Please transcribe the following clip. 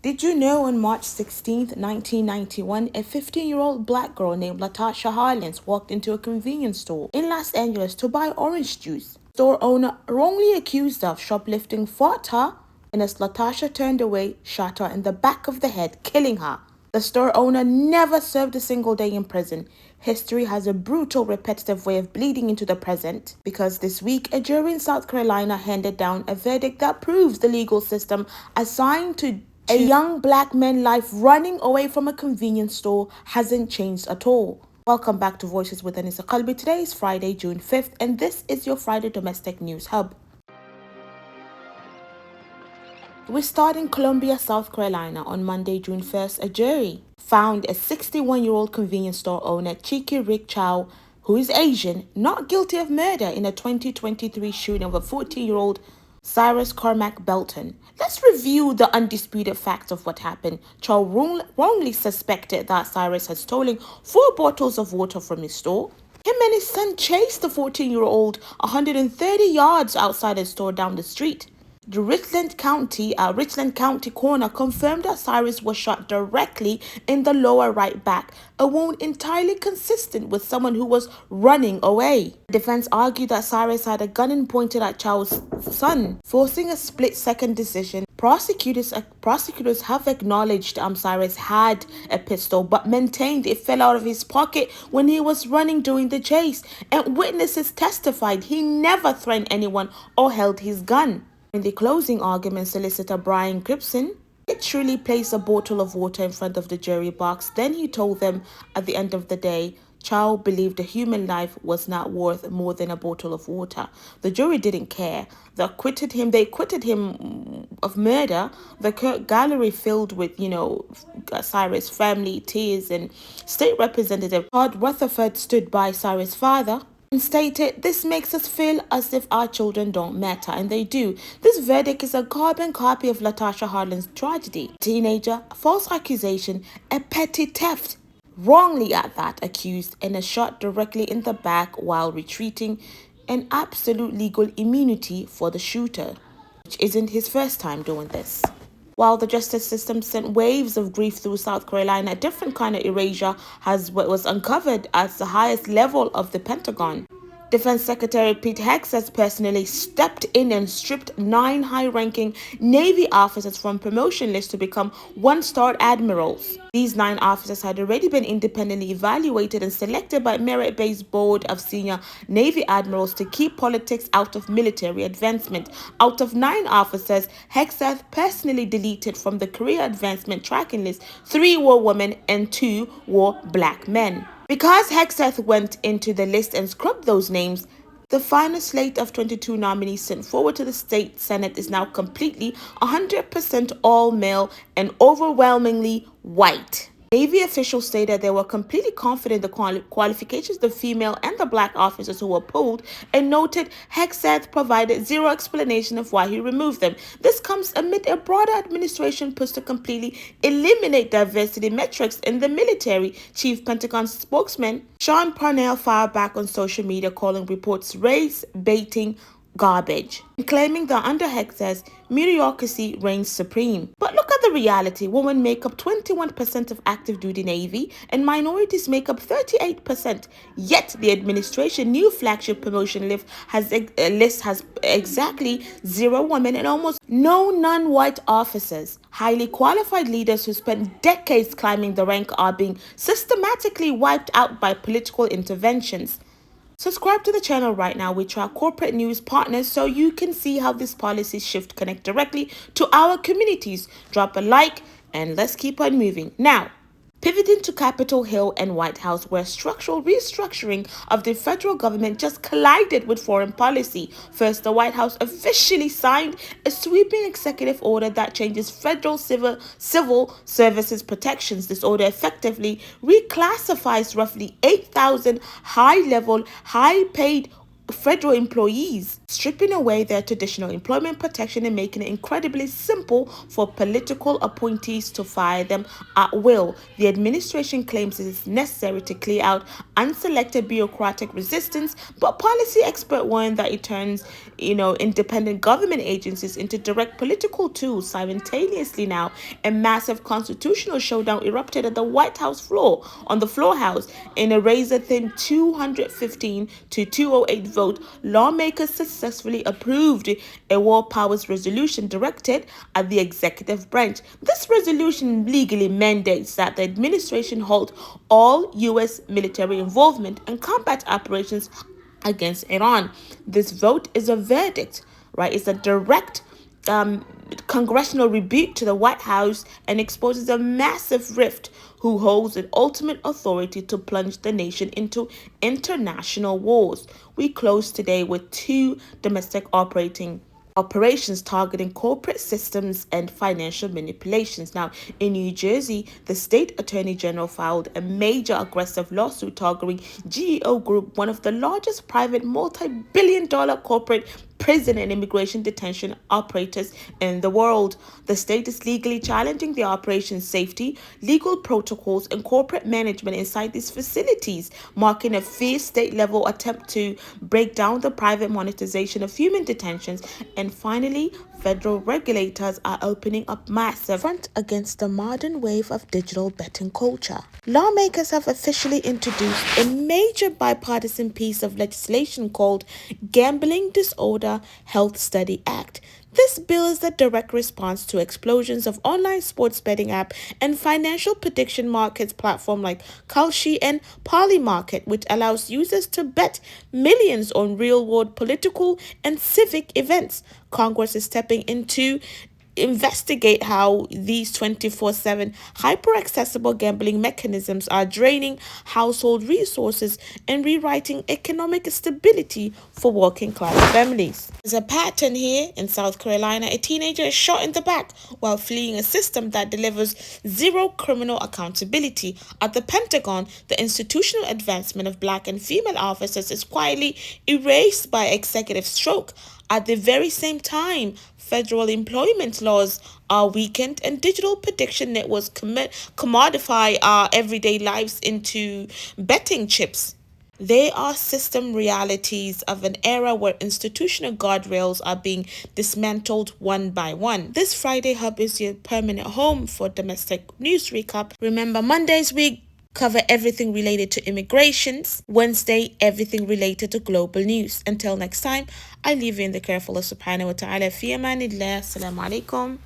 Did you know on March 16th, 1991, a 15-year-old black girl named Latasha Harlins walked into a convenience store in Los Angeles to buy orange juice? Store owner, wrongly accused of shoplifting, fought her, and as Latasha turned away, shot her in the back of the head, killing her. The store owner never served a single day in prison. History has a brutal, repetitive way of bleeding into the present, because this week, a jury in South Carolina handed down a verdict that proves the legal system assigned to a young black man's life running away from a convenience store hasn't changed at all. Welcome back to Voices with Anissa Kalbi. Today is Friday, June 5th, and this is your Friday Domestic News Hub. We start in Columbia, South Carolina. On Monday, June 1st, a jury found a 61-year-old convenience store owner, Chikei Rick Chow, who is Asian, not guilty of murder in a 2023 shooting of a 14-year-old Cyrus Carmack-Belton. Let's review the undisputed facts of what happened. Chow wrongly suspected that Cyrus had stolen 4 bottles of water from his store. Him and his son chased the 14-year-old 130 yards outside his store down the street. The Richland County coroner confirmed that Cyrus was shot directly in the lower right back, a wound entirely consistent with someone who was running away. The defense argued that Cyrus had a gun and pointed at Chow's son, forcing a split-second decision. Prosecutors have acknowledged Cyrus had a pistol, but maintained it fell out of his pocket when he was running during the chase, and witnesses testified he never threatened anyone or held his gun. In the closing argument, solicitor Brian Gibson literally placed a bottle of water in front of the jury box. Then he told them at the end of the day, Chow believed a human life was not worth more than a bottle of water. The jury didn't care. They acquitted him of murder. The court gallery filled with, Cyrus' family, tears, and State Representative Todd Rutherford stood by Cyrus' father and stated, "This makes us feel as if our children don't matter," and they do. This verdict is a carbon copy of Latasha Harlins' tragedy. Teenager, false accusation, a petty theft, wrongly at that accused, and a shot directly in the back while retreating, and absolute legal immunity for the shooter, which isn't his first time doing this. While the justice system sent waves of grief through South Carolina, a different kind of erasure was uncovered at the highest level of the Pentagon. Defense Secretary Pete Hegseth personally stepped in and stripped 9 high-ranking Navy officers from promotion lists to become one-star admirals. These 9 officers had already been independently evaluated and selected by merit-based board of senior Navy admirals to keep politics out of military advancement. Out of 9 officers, Hegseth personally deleted from the career advancement tracking list 3 were women and 2 were black men. Because Hegseth went into the list and scrubbed those names, the final slate of 22 nominees sent forward to the state Senate is now completely 100% all male and overwhelmingly white. Navy officials stated they were completely confident in the qualifications of the female and the black officers who were pulled, and noted Hegseth provided zero explanation of why he removed them. This comes amid a broader administration push to completely eliminate diversity metrics in the military. Chief Pentagon spokesman Sean Parnell fired back on social media, calling reports race-baiting garbage, and claiming that under Hegseth, mediocrity reigns supreme. But look at the reality. Women make up 21% of active duty Navy and minorities make up 38%. Yet the administration new flagship promotion list has exactly 0 women and almost no non-white officers. Highly qualified leaders who spent decades climbing the rank are being systematically wiped out by political interventions. Subscribe to the channel right now. We track corporate news partners so you can see how this policy shift connect directly to our communities. Drop a like and let's keep on moving. Now, pivoting to Capitol Hill and White House, where structural restructuring of the federal government just collided with foreign policy. First, the White House officially signed a sweeping executive order that changes federal civil services protections. This order effectively reclassifies roughly 8,000 high-level, high-paid federal employees, stripping away their traditional employment protection and making it incredibly simple for political appointees to fire them at will. The administration claims it is necessary to clear out unselected bureaucratic resistance, but policy experts warn that it turns, independent government agencies into direct political tools. Simultaneously now, a massive constitutional showdown erupted at the White House floor, on the floor house, in a razor-thin 215 to 208 vote. Lawmakers successfully approved a war powers resolution directed at the executive branch. This resolution legally mandates that the administration halt all U.S. military involvement and combat operations against Iran. This vote is a verdict, right? It's a direct congressional rebuke to the White House and exposes a massive rift who holds the ultimate authority to plunge the nation into international wars. We close today with two domestic operations targeting corporate systems and financial manipulations. Now, in New Jersey, the state attorney general filed a major aggressive lawsuit targeting GEO Group, one of the largest private multi-billion-dollar corporate prison and immigration detention operators in the world. The state is legally challenging the operation's safety, legal protocols, and corporate management inside these facilities, marking a fierce state-level attempt to break down the private monetization of human detentions. And finally, federal regulators are opening up massive front against the modern wave of digital betting culture. Lawmakers have officially introduced a major bipartisan piece of legislation called Gambling Disorder Health Study Act. This bill is the direct response to explosions of online sports betting app and financial prediction markets platform like Kalshi and Polymarket, which allows users to bet millions on real-world political and civic events. Congress is stepping in to investigate how these 24/7 hyper-accessible gambling mechanisms are draining household resources and rewriting economic stability for working-class families. There's a pattern here in South Carolina. A teenager is shot in the back while fleeing a system that delivers zero criminal accountability. At the Pentagon, the institutional advancement of black and female officers is quietly erased by executive stroke. At the very same time, federal employment laws are weakened and digital prediction networks commodify our everyday lives into betting chips. They are system realities of an era where institutional guardrails are being dismantled one by one. This Friday Hub is your permanent home for domestic news recap. Remember, Mondays we cover everything related to immigrations. Wednesday, everything related to global news. Until next time, I leave you in the care of Allah subhanahu wa ta'ala. Fi amanillah. Assalamu alaikum.